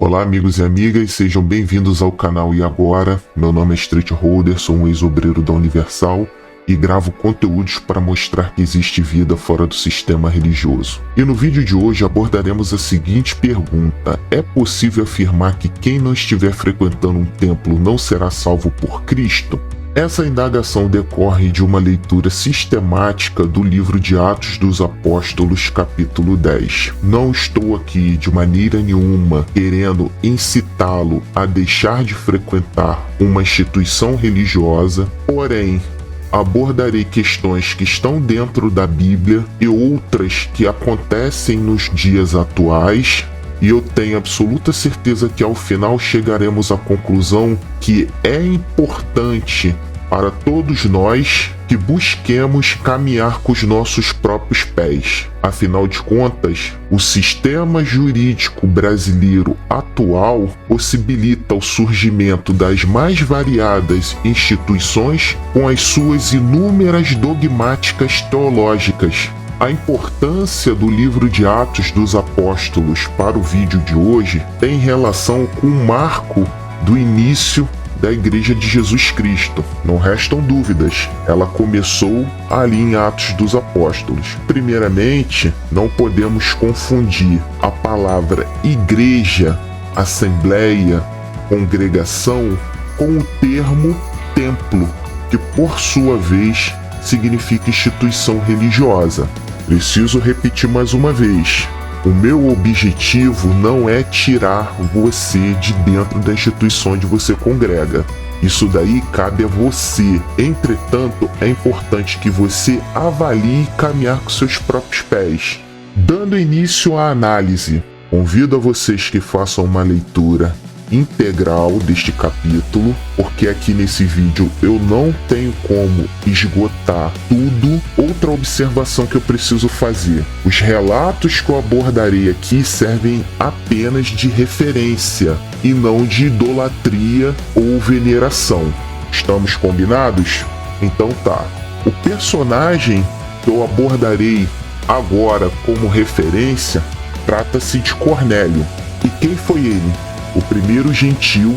Olá amigos e amigas, sejam bem-vindos ao canal E Agora. Meu nome é Street Holder, sou um ex-obreiro da Universal e gravo conteúdos para mostrar que existe vida fora do sistema religioso. E no vídeo de hoje abordaremos a seguinte pergunta: é possível afirmar que quem não estiver frequentando um templo não será salvo por Cristo? Essa indagação decorre de uma leitura sistemática do livro de Atos dos Apóstolos, capítulo 10. Não estou aqui de maneira nenhuma querendo incitá-lo a deixar de frequentar uma instituição religiosa, porém, abordarei questões que estão dentro da Bíblia e outras que acontecem nos dias atuais. E eu tenho absoluta certeza que ao final chegaremos à conclusão que é importante para todos nós que busquemos caminhar com os nossos próprios pés. Afinal de contas, o sistema jurídico brasileiro atual possibilita o surgimento das mais variadas instituições com as suas inúmeras dogmáticas teológicas. A importância do livro de Atos dos Apóstolos para o vídeo de hoje tem relação com o marco do início da Igreja de Jesus Cristo. Não restam dúvidas, ela começou ali em Atos dos Apóstolos. Primeiramente, não podemos confundir a palavra igreja, assembleia, congregação com o termo templo, que por sua vez significa instituição religiosa. Preciso repetir mais uma vez. O meu objetivo não é tirar você de dentro da instituição onde você congrega. Isso daí cabe a você. Entretanto, é importante que você avalie caminhar com seus próprios pés. Dando início à análise, convido a vocês que façam uma leitura integral deste capítulo, porque aqui nesse vídeo eu não tenho como esgotar tudo. Outra observação que eu preciso fazer: os relatos que eu abordarei aqui servem apenas de referência e não de idolatria ou veneração. Estamos combinados? Então tá. O personagem que eu abordarei agora como referência trata-se de Cornélio. E quem foi ele? O primeiro gentil,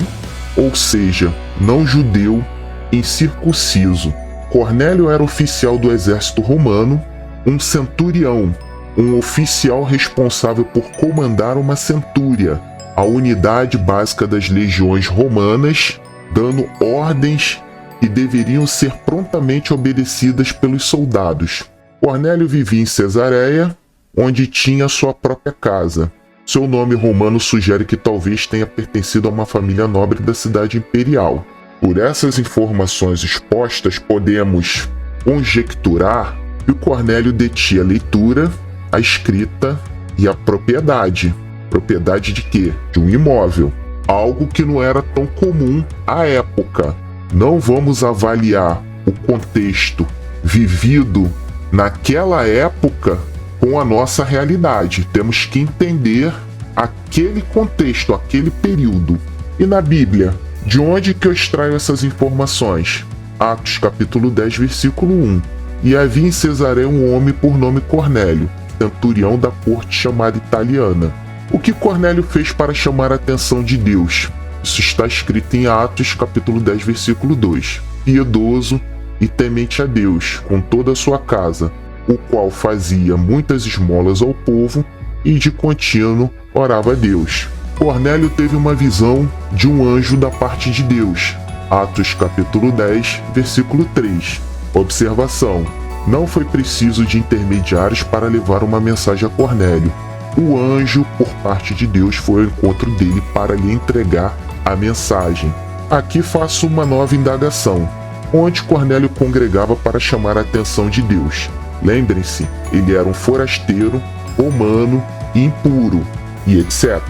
ou seja, não judeu, incircunciso. Cornélio era oficial do exército romano, um centurião, um oficial responsável por comandar uma centúria, a unidade básica das legiões romanas, dando ordens que deveriam ser prontamente obedecidas pelos soldados. Cornélio vivia em Cesareia, onde tinha sua própria casa. Seu nome romano sugere que talvez tenha pertencido a uma família nobre da cidade imperial. Por essas informações expostas, podemos conjecturar que o Cornélio detinha a leitura, a escrita e a propriedade. Propriedade de quê? De um imóvel. Algo que não era tão comum à época. Não vamos avaliar o contexto vivido naquela época com a nossa realidade. Temos que entender aquele contexto, aquele período. E na Bíblia, de onde que eu extraio essas informações? Atos capítulo 10, versículo 1. E havia em Cesareia um homem por nome Cornélio, centurião da corte chamada Italiana. O que Cornélio fez para chamar a atenção de Deus? Isso está escrito em Atos capítulo 10, versículo 2. Piedoso e temente a Deus, com toda a sua casa, o qual fazia muitas esmolas ao povo e de contínuo orava a Deus. Cornélio teve uma visão de um anjo da parte de Deus. Atos capítulo 10, versículo 3. Observação: não foi preciso de intermediários para levar uma mensagem a Cornélio. O anjo, por parte de Deus, foi ao encontro dele para lhe entregar a mensagem. Aqui faço uma nova indagação: onde Cornélio congregava para chamar a atenção de Deus? Lembrem-se, ele era um forasteiro, romano, impuro e etc.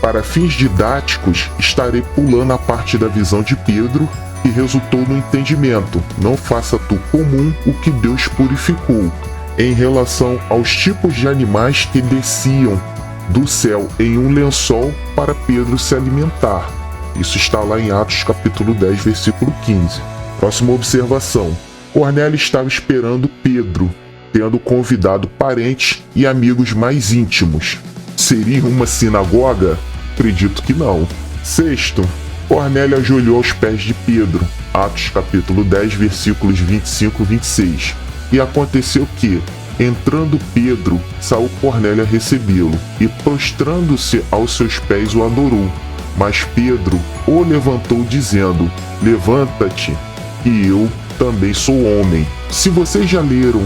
Para fins didáticos, estarei pulando a parte da visão de Pedro, que resultou no entendimento: não faça tu comum o que Deus purificou, em relação aos tipos de animais que desciam do céu em um lençol para Pedro se alimentar. Isso está lá em Atos capítulo 10, versículo 15. Próxima observação: Cornélio estava esperando Pedro, tendo convidado parentes e amigos mais íntimos. Seria uma sinagoga? acredito que não. Sexto, Cornélio ajoelhou aos pés de Pedro, Atos capítulo 10, versículos 25 e 26. E aconteceu que, entrando Pedro, saiu Cornélio a recebê-lo, e prostrando-se aos seus pés o adorou. Mas Pedro o levantou dizendo: levanta-te, e eu também sou homem. Se vocês já leram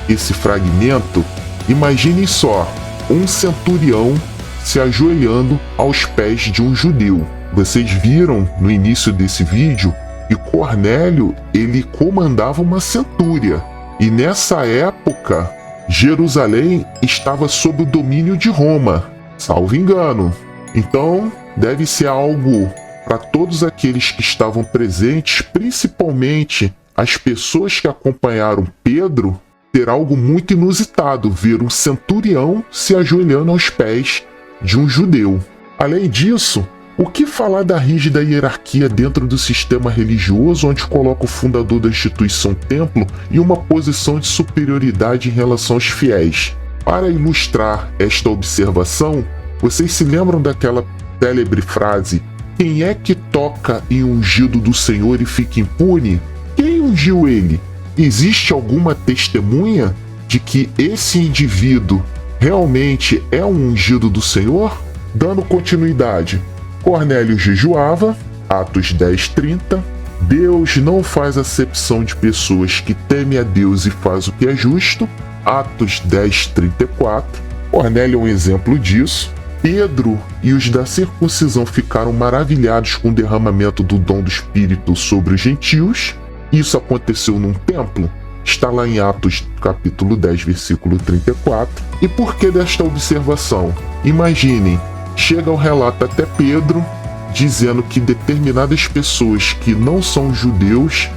esse fragmento, imaginem só, um centurião se ajoelhando aos pés de um judeu. Vocês viram no início desse vídeo que Cornélio, ele comandava uma centúria. E nessa época, Jerusalém estava sob o domínio de Roma, salvo engano. Então, deve ser algo para todos aqueles que estavam presentes, principalmente as pessoas que acompanharam Pedro, ter algo muito inusitado, ver um centurião se ajoelhando aos pés de um judeu. Além disso, o que falar da rígida hierarquia dentro do sistema religioso, onde coloca o fundador da instituição templo em uma posição de superioridade em relação aos fiéis? Para ilustrar esta observação, vocês se lembram daquela célebre frase: quem é que toca em ungido do Senhor e fica impune? Quem ungiu ele? Existe alguma testemunha de que esse indivíduo realmente é um ungido do Senhor? Dando continuidade, Cornélio jejuava, Atos 10:30. Deus não faz acepção de pessoas que temem a Deus e faz o que é justo, Atos 10:34. Cornélio é um exemplo disso. Pedro e os da circuncisão ficaram maravilhados com o derramamento do dom do Espírito sobre os gentios. Isso aconteceu num templo. Está lá em Atos capítulo 10, versículo 34. E por que desta observação? Imaginem, chega o relato até Pedro, dizendo que determinadas pessoas que não são judeus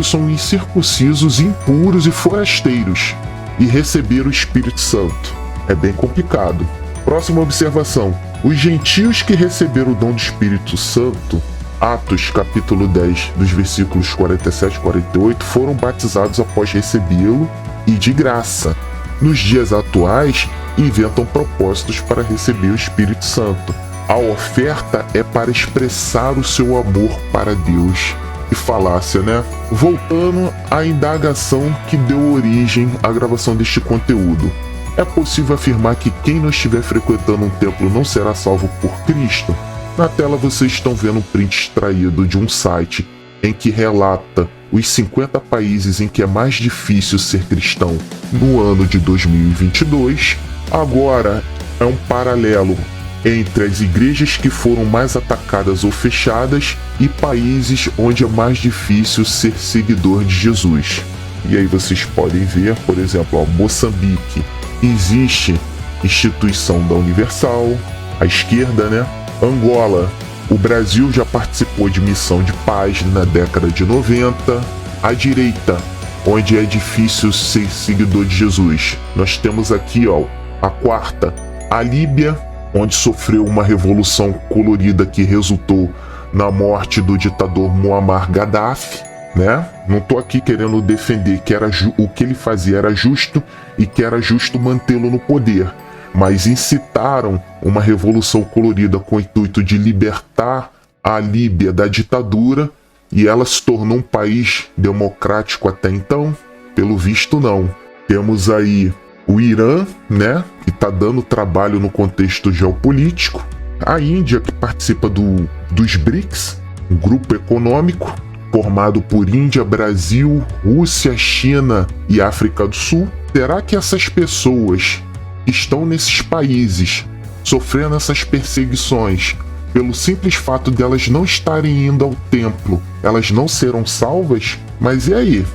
são incircuncisos, impuros e forasteiros, e receberam o Espírito Santo. É bem complicado. Próxima observação. Os gentios que receberam o dom do Espírito Santo, Atos capítulo 10, dos versículos 47 e 48, foram batizados após recebê-lo e de graça. Nos dias atuais, inventam propósitos para receber o Espírito Santo. A oferta é para expressar o seu amor para Deus. Que falácia, né? Voltando à indagação que deu origem à gravação deste conteúdo. É possível afirmar que quem não estiver frequentando um templo não será salvo por Cristo? Na tela vocês estão vendo um print extraído de um site em que relata os 50 países em que é mais difícil ser cristão no ano de 2022. Agora é um paralelo entre as igrejas que foram mais atacadas ou fechadas e países onde é mais difícil ser seguidor de Jesus. E aí vocês podem ver, por exemplo, Moçambique, existe instituição da Universal, à esquerda, né? Angola, o Brasil já participou de missão de paz na década de 90. À direita, onde é difícil ser seguidor de Jesus, nós temos aqui, a quarta, a Líbia, onde sofreu uma revolução colorida que resultou na morte do ditador Muammar Gaddafi, né? Não estou aqui querendo defender que o que ele fazia era justo e que era justo mantê-lo no poder, mas incitaram uma revolução colorida com o intuito de libertar a Líbia da ditadura, e ela se tornou um país democrático até então? Pelo visto, não. Temos aí o Irã, né, que está dando trabalho no contexto geopolítico. A Índia, que participa dos BRICS, um grupo econômico formado por Índia, Brasil, Rússia, China e África do Sul. Será que essas pessoas que estão nesses países sofrendo essas perseguições pelo simples fato de elas não estarem indo ao templo, elas não serão salvas? Mas e aí?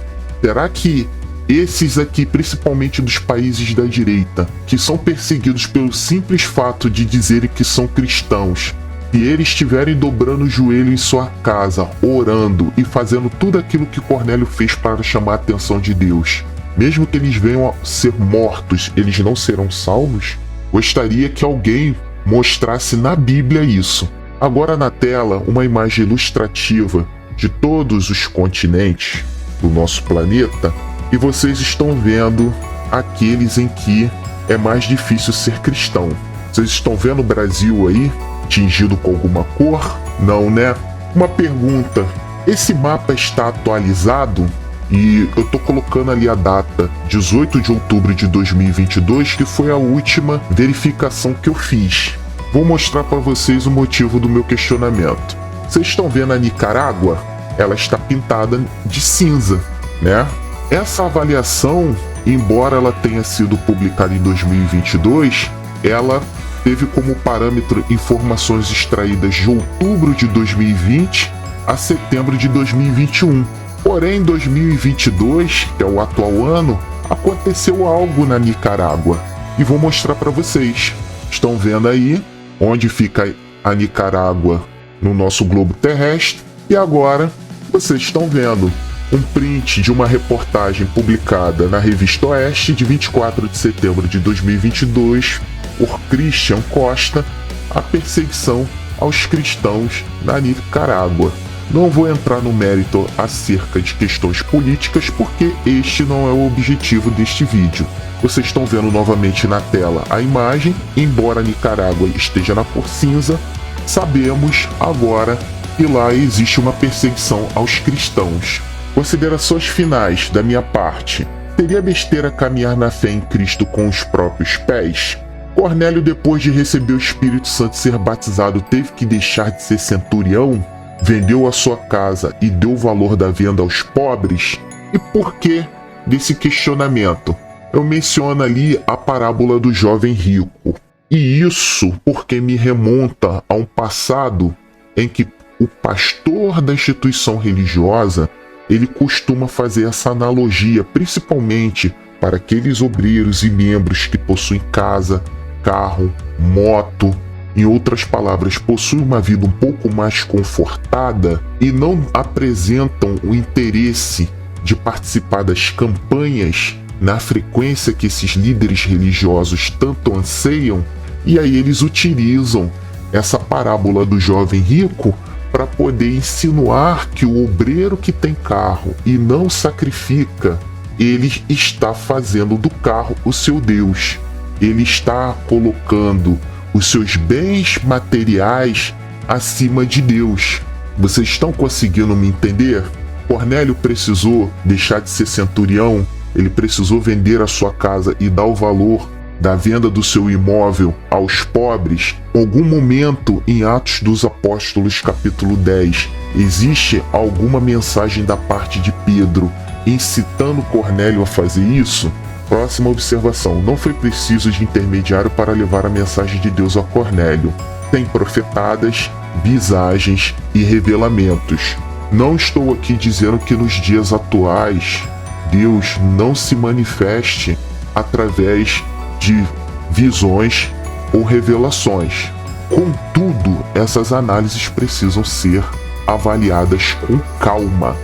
Será que esses aqui, principalmente dos países da direita, que são perseguidos pelo simples fato de dizerem que são cristãos, e eles estiverem dobrando o joelho em sua casa, orando e fazendo tudo aquilo que Cornélio fez para chamar a atenção de Deus, mesmo que eles venham a ser mortos, eles não serão salvos? Gostaria que alguém mostrasse na Bíblia isso. Agora na tela, uma imagem ilustrativa de todos os continentes do nosso planeta, e vocês estão vendo aqueles em que é mais difícil ser cristão. Vocês estão vendo o Brasil aí, tingido com alguma cor? Não, né? Uma pergunta, esse mapa está atualizado? E eu tô colocando ali a data, 18 de outubro de 2022, que foi a última verificação que eu fiz. Vou mostrar para vocês o motivo do meu questionamento. Vocês estão vendo a Nicarágua? Ela está pintada de cinza, né? Essa avaliação, embora ela tenha sido publicada em 2022, ela teve como parâmetro informações extraídas de outubro de 2020 a setembro de 2021. Porém, em 2022, que é o atual ano, aconteceu algo na Nicarágua. E vou mostrar para vocês. Estão vendo aí onde fica a Nicarágua no nosso globo terrestre. E agora, vocês estão vendo um print de uma reportagem publicada na Revista Oeste de 24 de setembro de 2022 por Christian Costa, a perseguição aos cristãos na Nicarágua. Não vou entrar no mérito acerca de questões políticas porque este não é o objetivo deste vídeo. Vocês estão vendo novamente na tela a imagem, embora a Nicarágua esteja na cor cinza, sabemos agora que lá existe uma perseguição aos cristãos. Considerações finais da minha parte. Seria besteira caminhar na fé em Cristo com os próprios pés? Cornélio, depois de receber o Espírito Santo e ser batizado, teve que deixar de ser centurião? Vendeu a sua casa e deu o valor da venda aos pobres? E por que desse questionamento? Eu menciono ali a parábola do jovem rico. E isso porque me remonta a um passado em que o pastor da instituição religiosa, ele costuma fazer essa analogia, principalmente para aqueles obreiros e membros que possuem casa, carro, moto. Em outras palavras, possuem uma vida um pouco mais confortada e não apresentam o interesse de participar das campanhas na frequência que esses líderes religiosos tanto anseiam, e aí eles utilizam essa parábola do jovem rico para poder insinuar que o obreiro que tem carro e não sacrifica, ele está fazendo do carro o seu Deus. Ele está colocando os seus bens materiais acima de Deus. Vocês estão conseguindo me entender? Cornélio precisou deixar de ser centurião, ele precisou vender a sua casa e dar o valor da venda do seu imóvel aos pobres. Em algum momento em Atos dos Apóstolos capítulo 10, existe alguma mensagem da parte de Pedro incitando Cornélio a fazer isso? Próxima observação, não foi preciso de intermediário para levar a mensagem de Deus a Cornélio. Tem profetadas, visagens e revelamentos. Não estou aqui dizendo que nos dias atuais Deus não se manifeste através de visões ou revelações. Contudo, essas análises precisam ser avaliadas com calma,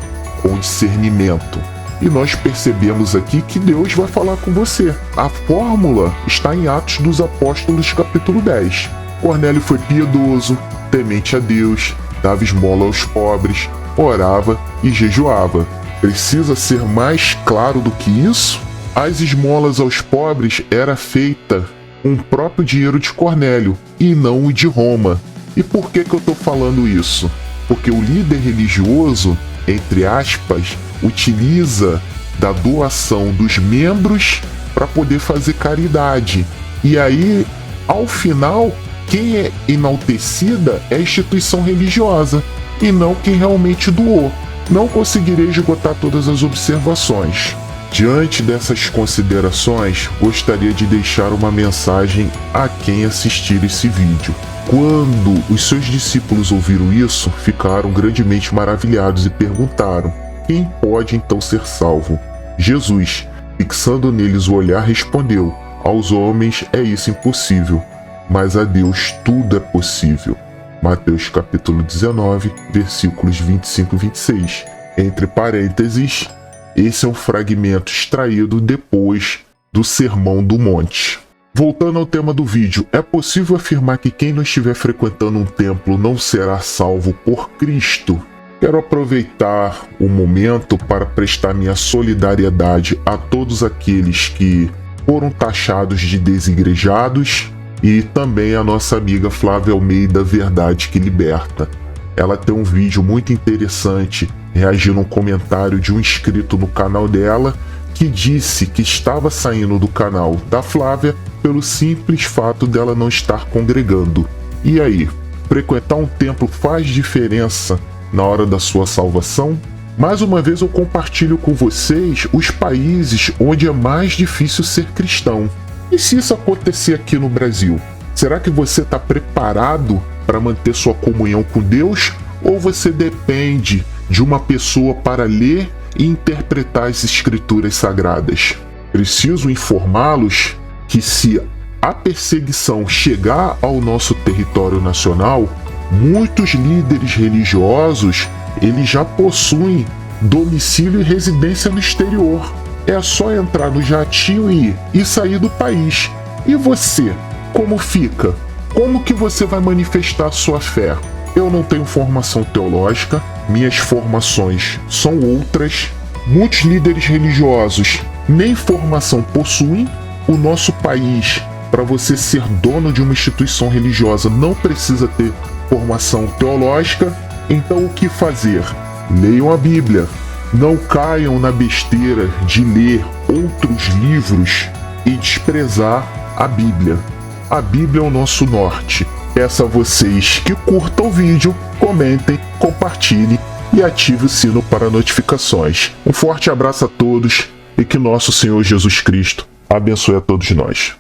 com discernimento. E nós percebemos aqui que Deus vai falar com você. A fórmula está em Atos dos Apóstolos capítulo 10. Cornélio foi piedoso, temente a Deus, dava esmola aos pobres, orava e jejuava. Precisa ser mais claro do que isso? As esmolas aos pobres era feita com o próprio dinheiro de Cornélio e não o de Roma. E por que eu estou falando isso? Porque o líder religioso, entre aspas, utiliza da doação dos membros para poder fazer caridade. E aí, ao final, quem é enaltecida é a instituição religiosa e não quem realmente doou. Não conseguirei esgotar todas as observações. Diante dessas considerações, gostaria de deixar uma mensagem a quem assistir esse vídeo. Quando os seus discípulos ouviram isso, ficaram grandemente maravilhados e perguntaram: quem pode então ser salvo? Jesus, fixando neles o olhar, respondeu: aos homens é isso impossível, mas a Deus tudo é possível. Mateus capítulo 19, versículos 25 e 26. Entre parênteses, esse é um fragmento extraído depois do Sermão do Monte. Voltando ao tema do vídeo, é possível afirmar que quem não estiver frequentando um templo não será salvo por Cristo? Quero aproveitar o momento para prestar minha solidariedade a todos aqueles que foram taxados de desigrejados, e também a nossa amiga Flávia Almeida, Verdade que Liberta. Ela tem um vídeo muito interessante reagindo a um comentário de um inscrito no canal dela que disse que estava saindo do canal da Flávia pelo simples fato dela não estar congregando. E aí, frequentar um templo faz diferença na hora da sua salvação? Mais uma vez eu compartilho com vocês os países onde é mais difícil ser cristão. E se isso acontecer aqui no Brasil? Será que você está preparado para manter sua comunhão com Deus? Ou você depende de uma pessoa para ler e interpretar as escrituras sagradas? Preciso informá-los que se a perseguição chegar ao nosso território nacional, muitos líderes religiosos eles já possuem domicílio e residência no exterior. É só entrar no jatinho e sair do país. E você, como fica? Como que você vai manifestar sua fé? Eu não tenho formação teológica, minhas formações são outras. Muitos líderes religiosos nem formação possuem. O nosso país, para você ser dono de uma instituição religiosa, não precisa ter formação teológica. Então o que fazer? Leiam a Bíblia. Não caiam na besteira de ler outros livros e desprezar a Bíblia. A Bíblia é o nosso norte. Peço a vocês que curtam o vídeo, comentem, compartilhem e ative o sino para notificações. Um forte abraço a todos e que nosso Senhor Jesus Cristo abençoe a todos nós.